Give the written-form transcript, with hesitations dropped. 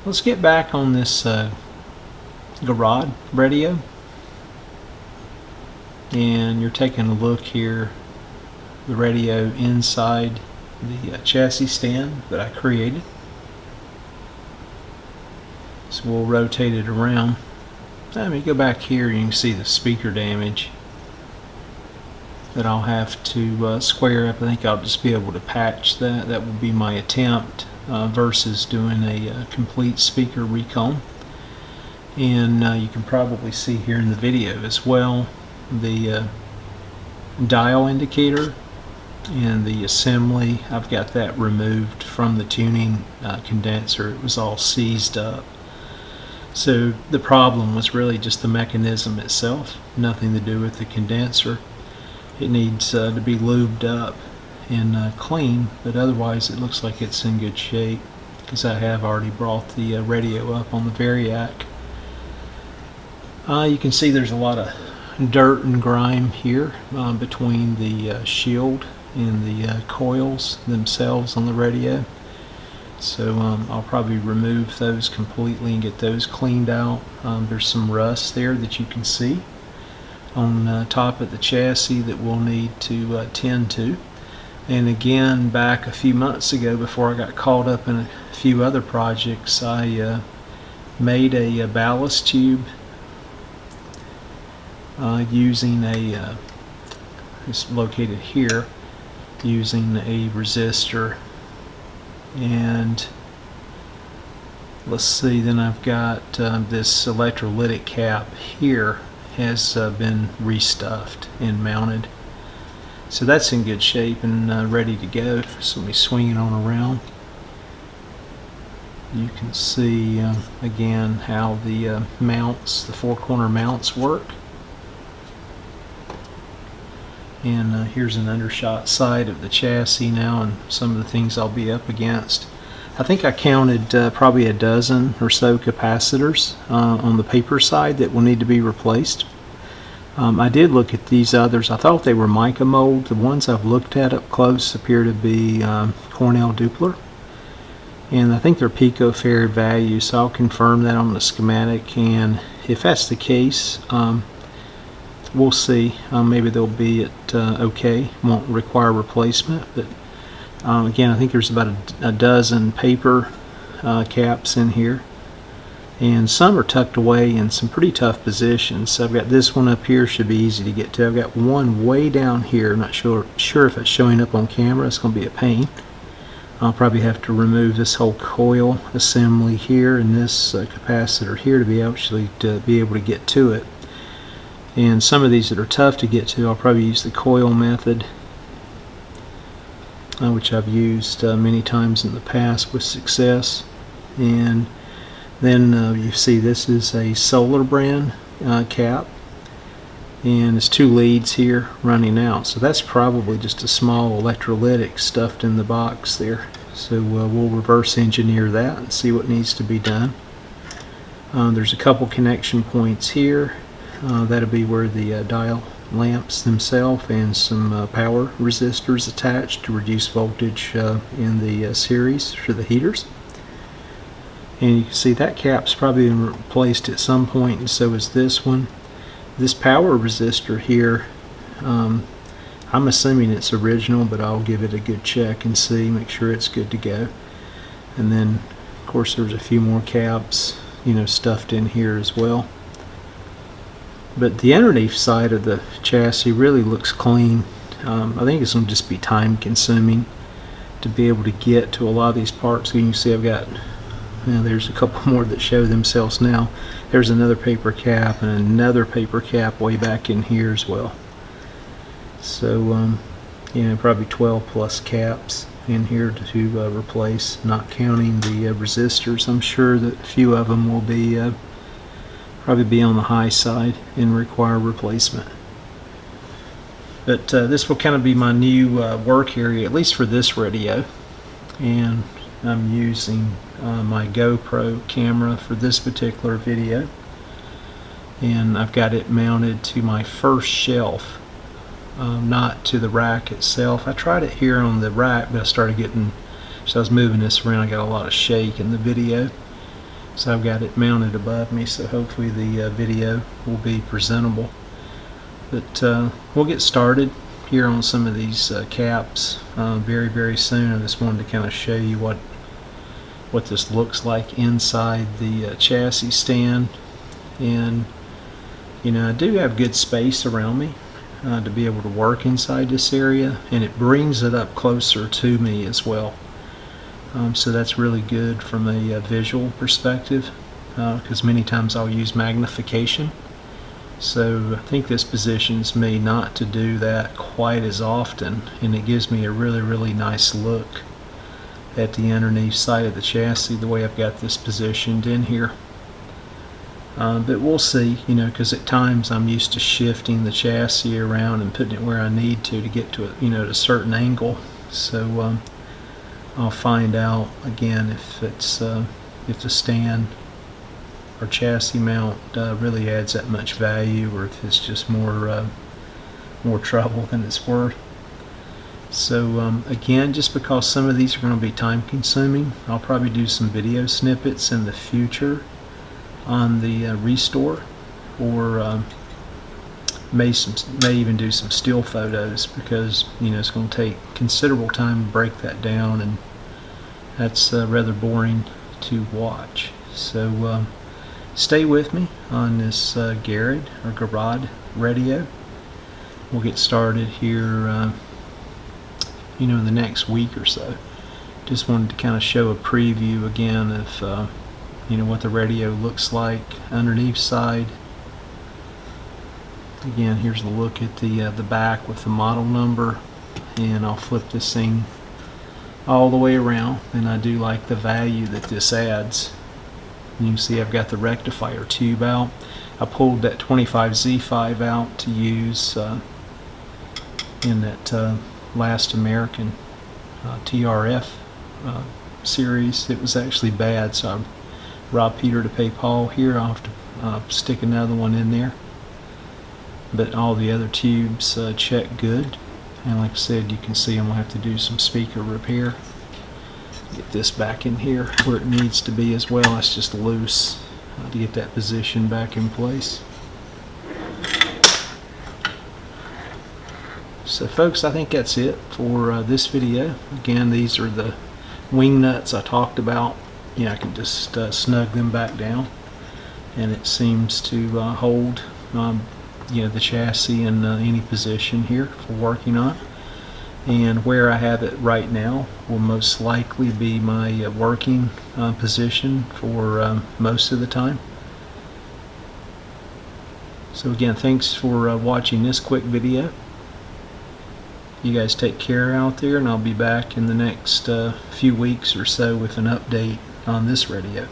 Let's get back on this Garod radio, and you're taking a look here, the radio inside the chassis stand that I created. So we'll rotate it around. Let me go back here, you can see the speaker damage that I'll have to square up. I think I'll just be able to patch that. That will be my attempt versus doing a complete speaker recomb. And you can probably see here in the video as well the dial indicator and the assembly. I've got that removed from the tuning condenser. It was all seized up. So the problem was really just the mechanism itself, nothing to do with the condenser. It needs to be lubed up and clean, but otherwise it looks like it's in good shape because I have already brought the radio up on the Variac. You can see there's a lot of dirt and grime here between the shield and the coils themselves on the radio. So I'll probably remove those completely and get those cleaned out. There's some rust there that you can see on top of the chassis that we'll need to tend to. And again, back a few months ago, before I got caught up in a few other projects, I made a ballast tube using it's located here, using a resistor. And let's see, then I've got this electrolytic cap here has been restuffed and mounted, so that's in good shape and ready to go. So let me swing it on around. You can see again how the mounts, the four corner mounts work. And here's an undershot side of the chassis now and some of the things I'll be up against. I think I counted probably a dozen or so capacitors on the paper side that will need to be replaced. I did look at these others. I thought they were mica mold. The ones I've looked at up close appear to be Cornell Doppler, and I think they're picofarad values, so I'll confirm that on the schematic. And if that's the case, we'll see. Maybe they'll be at okay, won't require replacement. But again, I think there's about a dozen paper caps in here, and some are tucked away in some pretty tough positions. So I've got this one up here, should be easy to get to. I've got one way down here. I'm not sure if it's showing up on camera. It's going to be a pain. I'll probably have to remove this whole coil assembly here and this capacitor here to be able to get to it. And some of these that are tough to get to, I'll probably use the coil method, which I've used many times in the past with success. And then you see this is a Solar brand cap, and it's two leads here running out. So that's probably just a small electrolytic stuffed in the box there. So we'll reverse engineer that and see what needs to be done. There's a couple connection points here. That'll be where the dial lamps themselves and some power resistors attached to reduce voltage in the series for the heaters. And you can see that cap's probably been replaced at some point, and so is this one. This power resistor here, I'm assuming it's original, but I'll give it a good check and see, make sure it's good to go. And then of course there's a few more caps, stuffed in here as well. But the underneath side of the chassis really looks clean. I think it's going to just be time consuming to be able to get to a lot of these parts. You can see I've got, there's a couple more that show themselves now. There's another paper cap and another paper cap way back in here as well. So probably 12 plus caps in here to replace, not counting the resistors. I'm sure that a few of them will be probably be on the high side and require replacement. But this will kind of be my new work area, at least for this radio. And I'm using my GoPro camera for this particular video, and I've got it mounted to my first shelf, not to the rack itself. I tried it here on the rack, but I started getting, so I was moving this around, I got a lot of shake in the video. So I've got it mounted above me, so hopefully the video will be presentable. But we'll get started here on some of these caps very soon. I just wanted to kind of show you what this looks like inside the chassis stand. And you know, I do have good space around me to be able to work inside this area, and it brings it up closer to me as well. So that's really good from a visual perspective, because many times I'll use magnification. So I think this positions me not to do that quite as often, and it gives me a really nice look at the underneath side of the chassis the way I've got this positioned in here. But we'll see, you know, because at times I'm used to shifting the chassis around and putting it where I need to get to it, you know, at a certain angle. So I'll find out again if it's if the stand or chassis mount really adds that much value, or if it's just more trouble than it's worth. So again, just because some of these are going to be time consuming, I'll probably do some video snippets in the future on the Restore, or may even do some still photos, because you know it's going to take considerable time to break that down, and that's rather boring to watch. So stay with me on this Garod radio. We'll get started here you know, in the next week or so. Just wanted to kind of show a preview again of you know, what the radio looks like underneath side. Again, here's a look at the back with the model number, and I'll flip this thing all the way around, and I do like the value that this adds. You can see I've got the rectifier tube out. I pulled that 25Z5 out to use in that last American TRF series. It was actually bad, so I robbed Peter to pay Paul here. I'll have to stick another one in there. But all the other tubes check good, and like I said, you can see I'm going to have to do some speaker repair. Get this back in here where it needs to be as well. It's just loose to get that position back in place. So folks, I think that's it for this video. Again, these are the wing nuts I talked about. You know, I can just snug them back down, and it seems to hold you know, the chassis in any position here for working on. And where I have it right now will most likely be my working position for most of the time. So again, thanks for watching this quick video. You guys take care out there, and I'll be back in the next few weeks or so with an update on this radio.